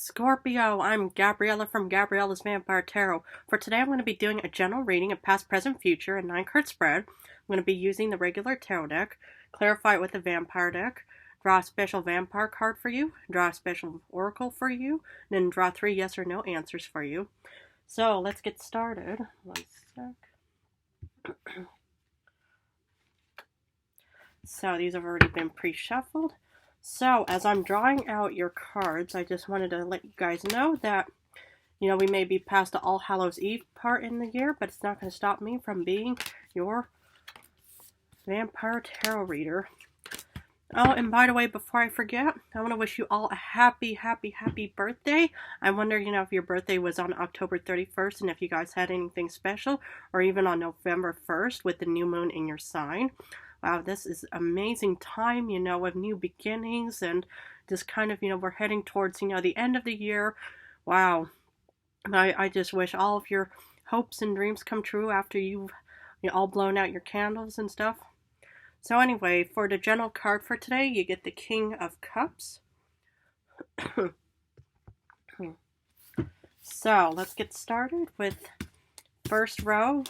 Scorpio, I'm Gabriella from Gabriella's Vampire Tarot. For today, I'm going to be doing a general reading of past, present, future, and 9-card spread. I'm going to be using the regular tarot deck, clarify it with the vampire deck, draw a special vampire card for you, draw a special oracle for you, and then draw 3 yes or no answers for you. So, let's get started. One sec. So, these have already been pre-shuffled. So, as I'm drawing out your cards, I just wanted to let you guys know that, we may be past the All Hallows Eve part in the year, but it's not going to stop me from being your Vampire Tarot reader. Oh, and by the way, before I forget, I want to wish you all a happy birthday. I wonder, if your birthday was on October 31st and if you guys had anything special, or even on November 1st with the new moon in your sign. Wow, this is amazing time, of new beginnings and just kind of, we're heading towards, the end of the year. Wow. I just wish all of your hopes and dreams come true after you've all blown out your candles and stuff. So anyway, for the general card for today, you get the King of Cups. So let's get started with first row,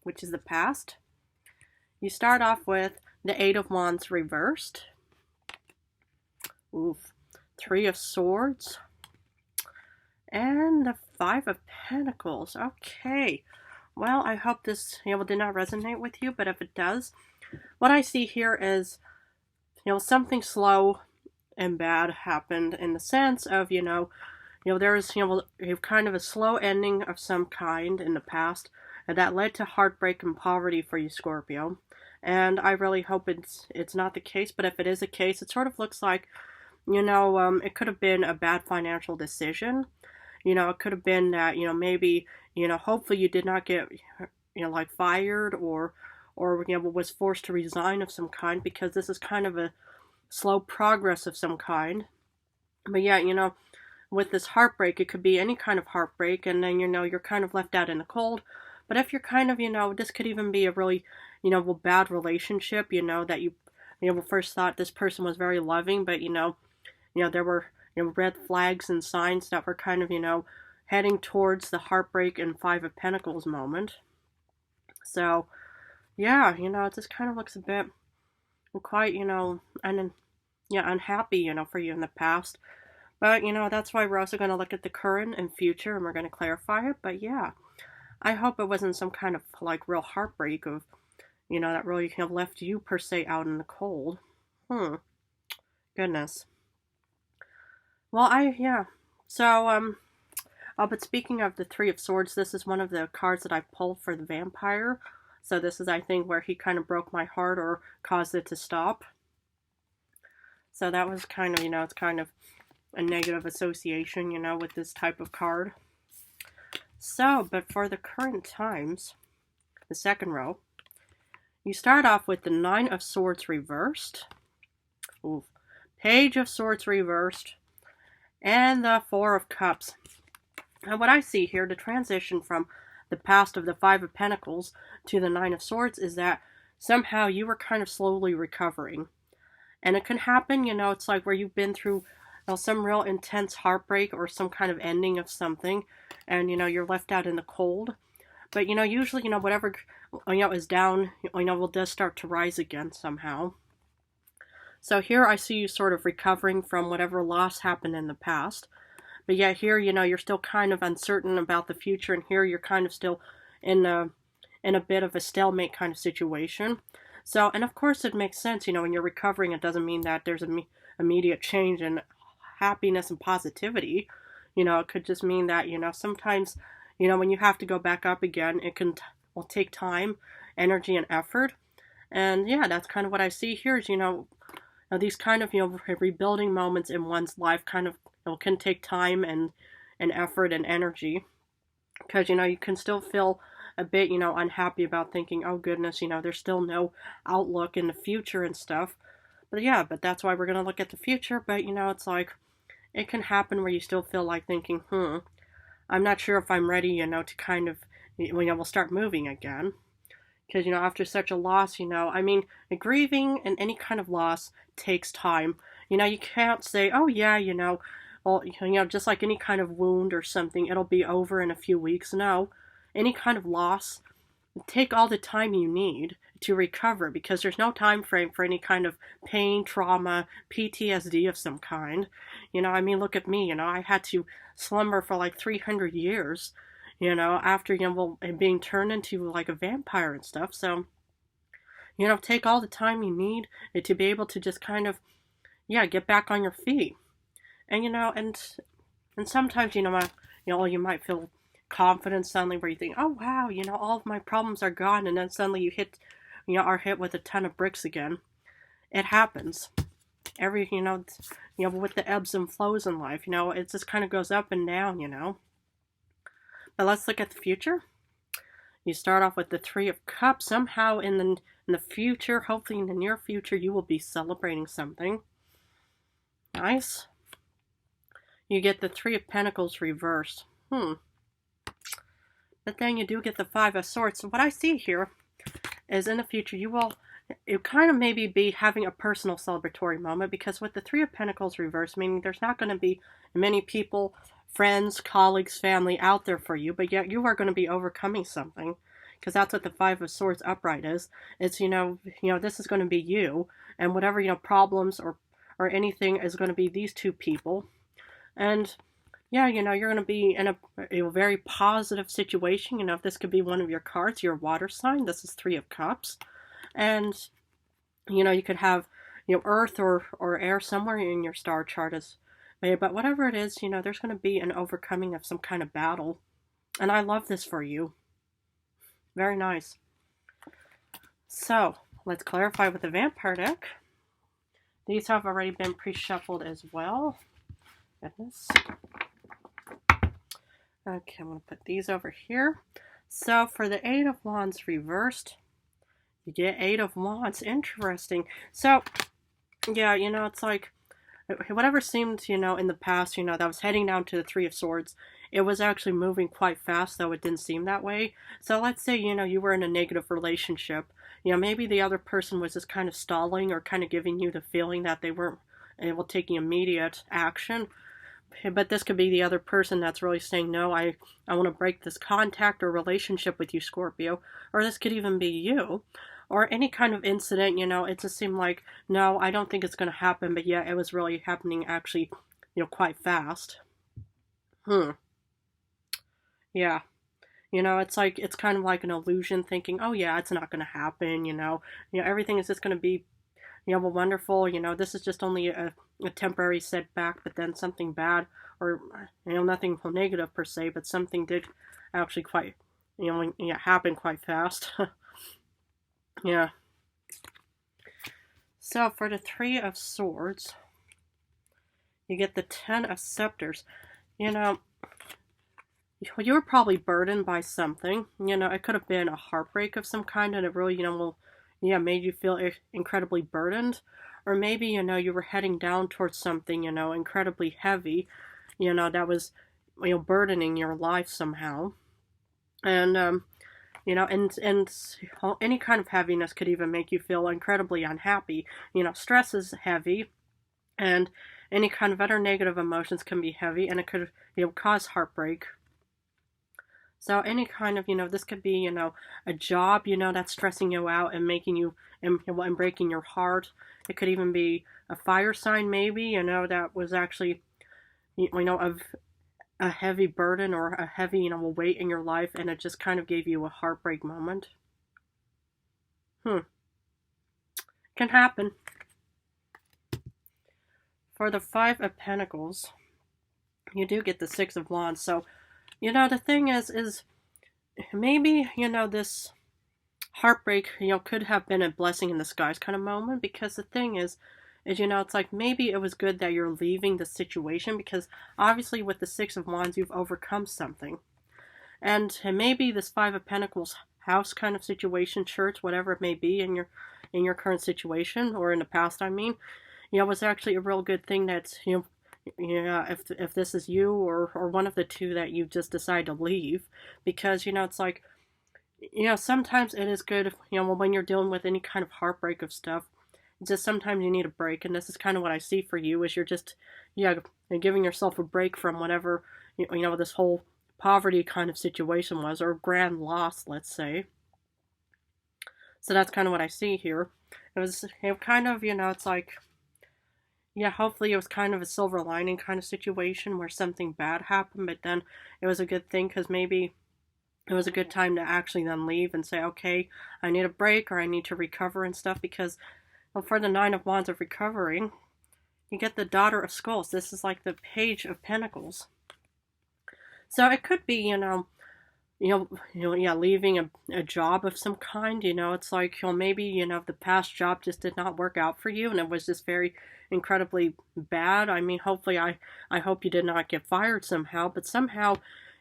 which is the past. You start off with the 8 of Wands reversed. Oof. 3 of Swords. And the 5 of Pentacles. Okay. Well, I hope this did not resonate with you, but if it does, what I see here is, something slow and bad happened in the sense of, there's, kind of a slow ending of some kind in the past, and that led to heartbreak and poverty for you, Scorpio. And I really hope it's not the case, but if it is the case, it sort of looks like, it could have been a bad financial decision. It could have been that, maybe, hopefully you did not get, like fired or was forced to resign of some kind, because this is kind of a slow progress of some kind. But yeah, with this heartbreak, it could be any kind of heartbreak, and then, you're kind of left out in the cold. But if you're kind of, this could even be a really, bad relationship, that you first thought this person was very loving, but, there were, red flags and signs that were kind of, heading towards the heartbreak and 5 of Pentacles moment. So, yeah, it just kind of looks a bit quite, unhappy, for you in the past. But, that's why we're also going to look at the current and future, and we're going to clarify it. But, yeah, I hope it wasn't some kind of, like, real heartbreak of, that really left you, per se, out in the cold. Goodness. Well, So, but speaking of the 3 of Swords, this is one of the cards that I pulled for the vampire. So this is, I think, where he kind of broke my heart or caused it to stop. So that was kind of, it's kind of a negative association, with this type of card. So, but for the current times, the second row, you start off with the 9 of Swords reversed. Ooh. Page of Swords reversed. And the 4 of Cups. And what I see here, the transition from the past of the 5 of Pentacles to the 9 of Swords is that somehow you were kind of slowly recovering. And it can happen, it's like where you've been through some real intense heartbreak or some kind of ending of something, and, you're left out in the cold. But, usually, whatever, is down, will does start to rise again somehow. So here I see you sort of recovering from whatever loss happened in the past. But yet here, you're still kind of uncertain about the future, and here you're kind of still in a bit of a stalemate kind of situation. So, and of course it makes sense, when you're recovering, it doesn't mean that there's immediate change in happiness and positivity. It could just mean that, sometimes, when you have to go back up again, it will take time, energy, and effort. And yeah, that's kind of what I see here is, these kind of, rebuilding moments in one's life kind of, can take time and effort and energy. Because, you can still feel a bit, unhappy about thinking, oh goodness, there's still no outlook in the future and stuff. But yeah, but that's why we're going to look at the future. But, it's like, it can happen where you still feel like thinking, I'm not sure if I'm ready, to kind of, we'll start moving again. Because, after such a loss, grieving and any kind of loss takes time. You can't say, oh yeah, well, just like any kind of wound or something, it'll be over in a few weeks. No, any kind of loss, take all the time you need to recover, because there's no time frame for any kind of pain, trauma, PTSD of some kind. I mean, look at me. I had to slumber for like 300 years, after, being turned into like a vampire and stuff. So, take all the time you need to be able to just kind of, yeah, get back on your feet. And, and sometimes, you might feel confidence suddenly where you think, oh, wow, all of my problems are gone. And then suddenly you are hit with a ton of bricks again. It happens. With the ebbs and flows in life, it just kind of goes up and down. But let's look at the future. You start off with the Three of Cups. Somehow in the future, hopefully in the near future, you will be celebrating something. Nice. You get the Three of Pentacles reversed. But then you do get the Five of Swords. So what I see here is in the future, you kind of maybe be having a personal celebratory moment, because with the Three of Pentacles reversed, meaning there's not going to be many people, friends, colleagues, family out there for you, but yet you are going to be overcoming something, because that's what the Five of Swords upright is. It's, this is going to be you, and whatever, problems or anything is going to be these two people. And yeah, you're going to be in a very positive situation. This could be one of your cards, your water sign. This is Three of Cups. And, you could have, earth or air somewhere in your star chart but whatever it is, there's going to be an overcoming of some kind of battle. And I love this for you. Very nice. So, let's clarify with the Vampire deck. These have already been pre-shuffled as well. Goodness. Okay, I'm going to put these over here. So, for the Eight of Wands reversed, you get Eight of Wands. Interesting. So, yeah, it's like, whatever seemed, in the past, that was heading down to the Three of Swords, it was actually moving quite fast, though it didn't seem that way. So let's say, you were in a negative relationship. Maybe the other person was just kind of stalling or kind of giving you the feeling that they weren't able to take immediate action. But this could be the other person that's really saying, no, I want to break this contact or relationship with you, Scorpio. Or this could even be you. Or any kind of incident, it just seemed like, no, I don't think it's going to happen. But yeah, it was really happening actually, quite fast. Yeah. It's kind of like an illusion, thinking, oh yeah, it's not going to happen, everything is just going to be, wonderful, this is just only a temporary setback, but then something bad, or, nothing negative per se, but something did actually quite, happen quite fast. Yeah. So for the Three of Swords, you get the Ten of Scepters. You were probably burdened by something. It could have been a heartbreak of some kind, and it really, made you feel incredibly burdened. Or maybe, you were heading down towards something, incredibly heavy, that was, burdening your life somehow. And, and any kind of heaviness could even make you feel incredibly unhappy. Stress is heavy, and any kind of other negative emotions can be heavy, and it could, cause heartbreak. So any kind of, this could be, a job, that's stressing you out and making you, and breaking your heart. It could even be a fire sign, maybe, that was actually, of a heavy burden or a heavy, a weight in your life, and it just kind of gave you a heartbreak moment. Can happen. For the Five of Pentacles, you do get the Six of Wands. So, the thing is maybe, this heartbreak, could have been a blessing in disguise kind of moment, because the thing is, it's like maybe it was good that you're leaving the situation, because obviously with the Six of Wands, you've overcome something. And maybe this Five of Pentacles house kind of situation, church, whatever it may be in your current situation, or in the past, I mean, was actually a real good thing that, if this is you or one of the two that you just decide to leave, because, it's like, sometimes it is good, when you're dealing with any kind of heartbreak of stuff, It's just sometimes you need a break, and this is kind of what I see for you, is you're just, yeah, giving yourself a break from whatever, this whole poverty kind of situation was, or grand loss, let's say. So that's kind of what I see here. It kind of, it's like, yeah, hopefully it was kind of a silver lining kind of situation where something bad happened, but then it was a good thing because maybe it was a good time to actually then leave and say, okay, I need a break or I need to recover and stuff, because well, for the Nine of Wands of recovering, you get the Daughter of Skulls. This is like the Page of Pentacles. So it could be, yeah, leaving a job of some kind. It's like, maybe, the past job just did not work out for you and it was just very incredibly bad. I mean, hopefully, I hope you did not get fired somehow, but somehow,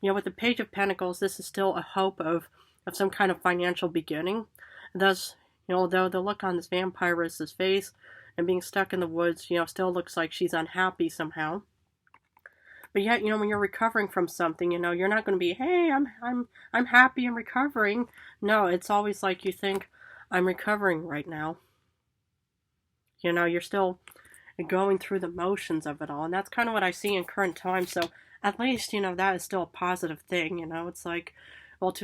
with the Page of Pentacles, this is still a hope of some kind of financial beginning. Thus, though the look on this vampiress's face and being stuck in the woods, still looks like she's unhappy somehow. But yet, when you're recovering from something, you're not going to be, hey, I'm happy and recovering. No, it's always like you think, I'm recovering right now. You're still going through the motions of it all, and that's kind of what I see in current times. So at least, that is still a positive thing. It's like, well,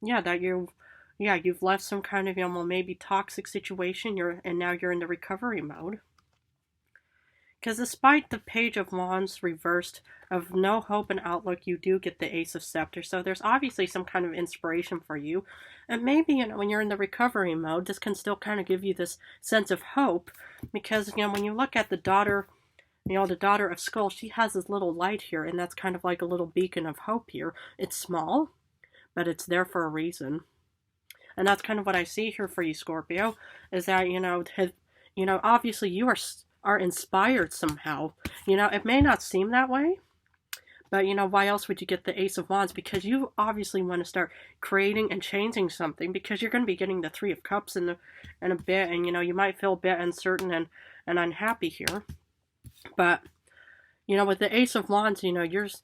yeah, that you've left some kind of, maybe toxic situation. And now you're in the recovery mode. Because despite the Page of Wands reversed of no hope and outlook, you do get the Ace of Scepters. So there's obviously some kind of inspiration for you. And maybe, when you're in the recovery mode, this can still kind of give you this sense of hope. Because, when you look at the Daughter, the Daughter of Skulls, she has this little light here. And that's kind of like a little beacon of hope here. It's small, but it's there for a reason. And that's kind of what I see here for you, Scorpio. Is that, obviously you are inspired somehow. It may not seem that way, but why else would you get the Ace of Wands? Because you obviously want to start creating and changing something, because you're going to be getting the Three of Cups in a bit, and you might feel a bit uncertain and unhappy here. But with the Ace of Wands, there's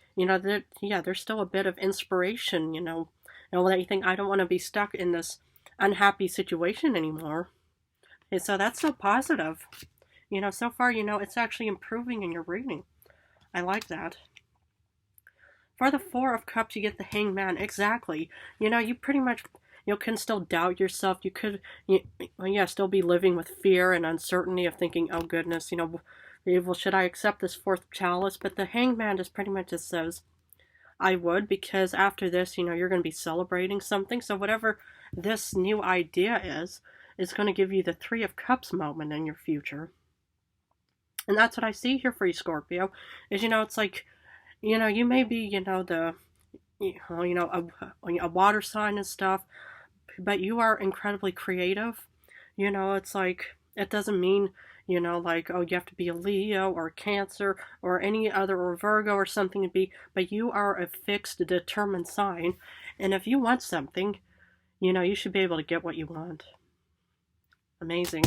still a bit of inspiration, that you think, I don't want to be stuck in this unhappy situation anymore. And so that's so positive. So far, it's actually improving in your reading. I like that. For the Four of Cups, you get the Hanged Man. Exactly. You pretty much, can still doubt yourself. You could, still be living with fear and uncertainty of thinking, oh goodness, well, should I accept this fourth chalice? But the Hanged Man just pretty much just says, I would, because after this, you're going to be celebrating something. So whatever this new idea is going to give you the Three of Cups moment in your future. And that's what I see here for you, Scorpio, is, it's like, you may be, a water sign and stuff, but you are incredibly creative. It's like, it doesn't mean, like, oh, you have to be a Leo or a Cancer or any other, or Virgo or something to be, but you are a fixed, determined sign. And if you want something, you should be able to get what you want. Amazing.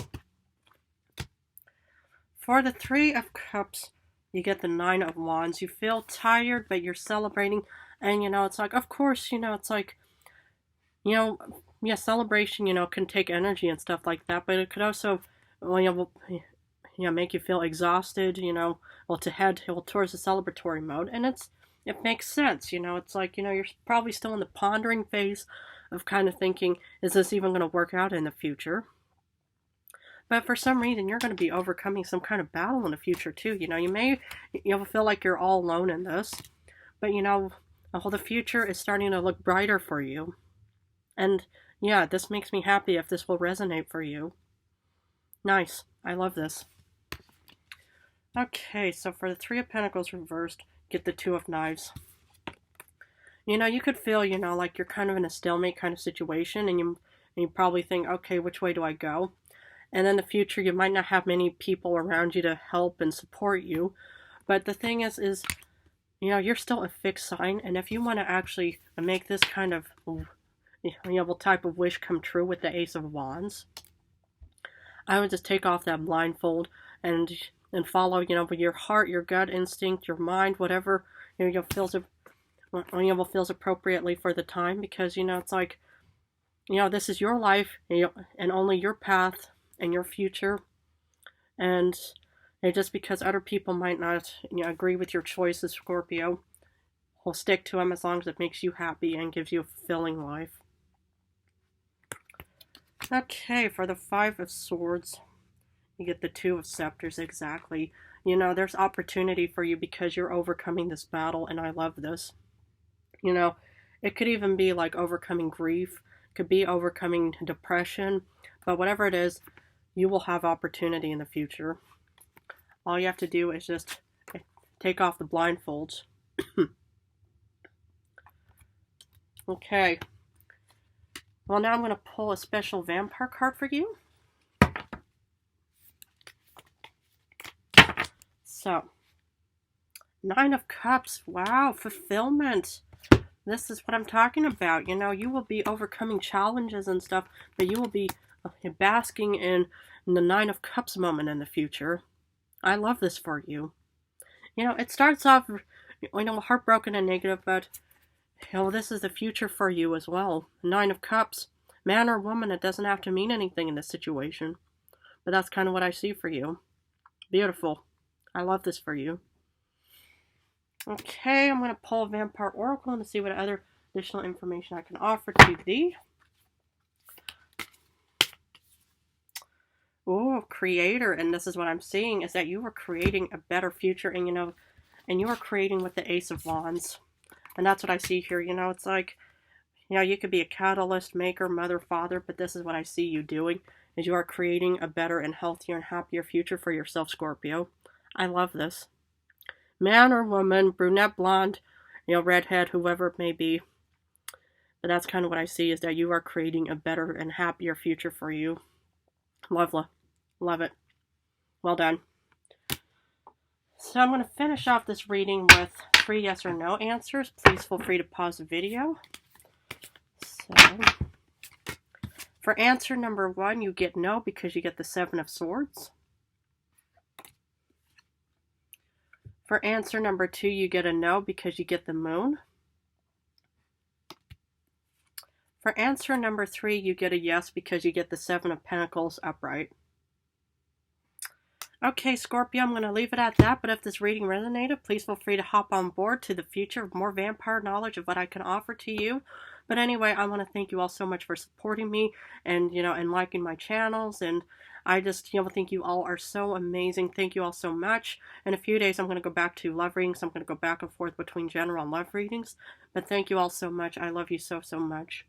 For the Three of Cups, you get the Nine of Wands. You feel tired, but you're celebrating. And, it's like, of course, it's like, celebration, can take energy and stuff like that. But it could also, make you feel exhausted, to head towards the celebratory mode. And it makes sense, it's like, you're probably still in the pondering phase of kind of thinking, is this even going to work out in the future? But for some reason, you're going to be overcoming some kind of battle in the future, too. You may feel like you're all alone in this. But, the future is starting to look brighter for you. And, yeah, this makes me happy if this will resonate for you. Nice. I love this. Okay, so for the Three of Pentacles reversed, get the Two of Knives. You could feel, like you're kind of in a stalemate kind of situation. And you probably think, okay, which way do I go? And in the future, you might not have many people around you to help and support you. But the thing is, you're still a fixed sign. And if you want to actually make this kind of, type of wish come true with the Ace of Wands, I would just take off that blindfold and follow, with your heart, your gut instinct, your mind, whatever, feels appropriately for the time. Because, it's like, this is your life, and only your path. in your future. And just because other people might not agree with your choices, Scorpio, will stick to them as long as it makes you happy and gives you a fulfilling life. Okay, for the Five of Swords, you get the Two of Scepters, exactly. There's opportunity for you because you're overcoming this battle, and I love this. It could even be like overcoming grief, could be overcoming depression, but whatever it is, you will have opportunity in the future. All you have to do is just take off the blindfolds. Okay. Well, now I'm going to pull a special vampire card for you. So, Nine of Cups. Wow, fulfillment. This is what I'm talking about. You will be overcoming challenges and stuff, but you will be basking in the Nine of Cups moment in the future. I love this for you. It starts off, heartbroken and negative, but this is the future for you as well. Nine of Cups, man or woman, it doesn't have to mean anything in this situation, but that's kind of what I see for you. Beautiful. I love this for you. Okay, I'm going to pull a Vampire Oracle and see what other additional information I can offer to thee. Oh, Creator, and this is what I'm seeing, is that you are creating a better future, and you are creating with the Ace of Wands. And that's what I see here. It's like, you could be a catalyst, maker, mother, father, but this is what I see you doing, is you are creating a better and healthier and happier future for yourself, Scorpio. I love this. Man or woman, brunette, blonde, redhead, whoever it may be. But that's kind of what I see, is that you are creating a better and happier future for you. Lovely. Love it. Well done. So I'm going to finish off this reading with 3 yes or no answers. Please feel free to pause the video. So, for answer number 1, you get no because you get the 7 of Swords. For answer number 2, you get a no because you get the Moon. For answer number 3, you get a yes because you get the 7 of Pentacles upright. Okay, Scorpio, I'm going to leave it at that, but if this reading resonated, please feel free to hop on board to the future of more vampire knowledge of what I can offer to you. But anyway, I want to thank you all so much for supporting me and, and liking my channels, and I just, think you all are so amazing. Thank you all so much. In a few days, I'm going to go back to love readings. I'm going to go back and forth between general and love readings, but thank you all so much. I love you so, so much.